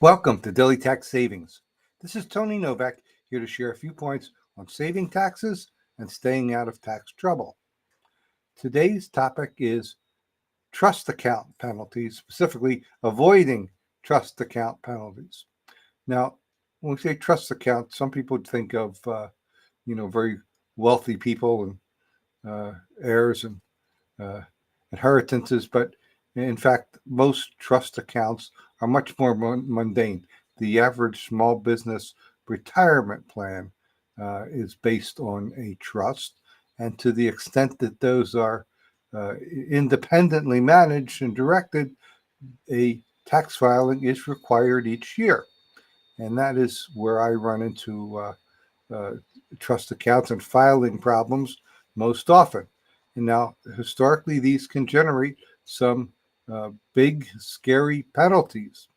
Welcome to Daily Tax Savings. This is Tony Novak here to share a few points on saving taxes and staying out of tax trouble. Today's topic is trust account penalties, specifically avoiding trust account penalties. Now, when we say trust account, some people think of very wealthy people and heirs and uh, inheritances, but in fact, most trust accounts are much more mundane. The average small business retirement plan is based on a trust, and to the extent that those are independently managed and directed, a tax filing is required each year. And that is where I run into uh, trust accounts and filing problems most often. And now, historically, these can generate some big, scary penalties.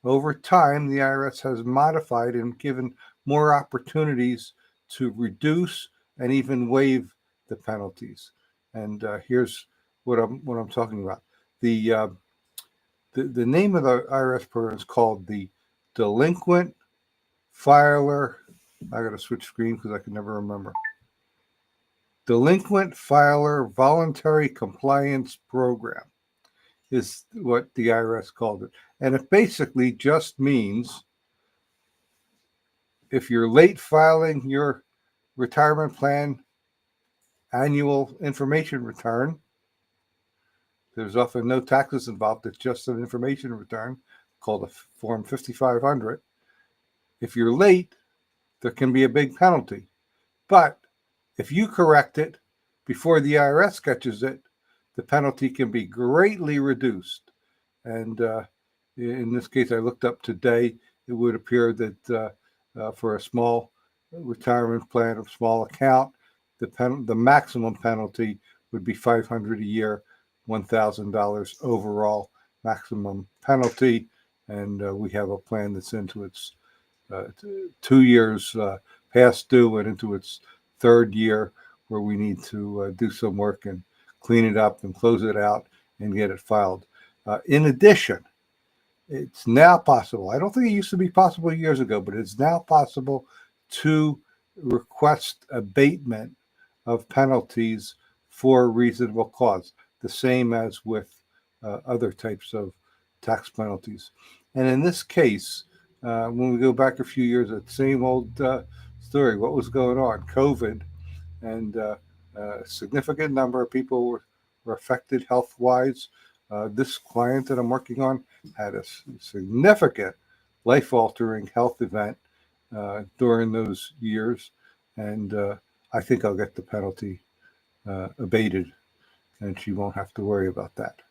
Over time, the IRS has modified and given more opportunities to reduce and even waive the penalties. And here's what I'm talking about. The, uh, the name of the IRS program is called the Delinquent Filer. I got to switch screen because I can never remember. Delinquent Filer Voluntary Compliance Program is what the IRS called it. And it basically just means if you're late filing your retirement plan annual information return, there's often no taxes involved. It's just an information return called a Form 5500. If you're late, there can be a big penalty. But if you correct it before the IRS catches it, the penalty can be greatly reduced. And in this case, I looked up today, it would appear that for a small retirement plan of small account, the maximum penalty would be $500 a year, $1,000 overall maximum penalty. And we have a plan that's into its 2 years past due and into its third year, where we need to do some work and clean it up and close it out and get it filed. In addition, it's now possible. I don't think it used to be possible years ago, but it's now possible to request abatement of penalties for reasonable cause, the same as with other types of tax penalties. And in this case, when we go back a few years, that same old story. What was going on? COVID, and a significant number of people were affected health-wise. This client that I'm working on had a significant life-altering health event during those years, and I think I'll get the penalty abated, and she won't have to worry about that.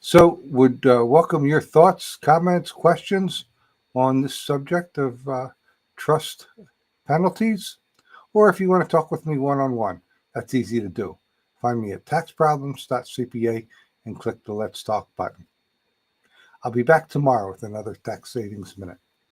So, would welcome your thoughts, comments, questions on this subject of trust penalties, or if you want to talk with me one-on-one, that's easy to do. Find me at taxproblems.cpa and click the Let's Talk button. I'll be back tomorrow with another Tax Savings Minute.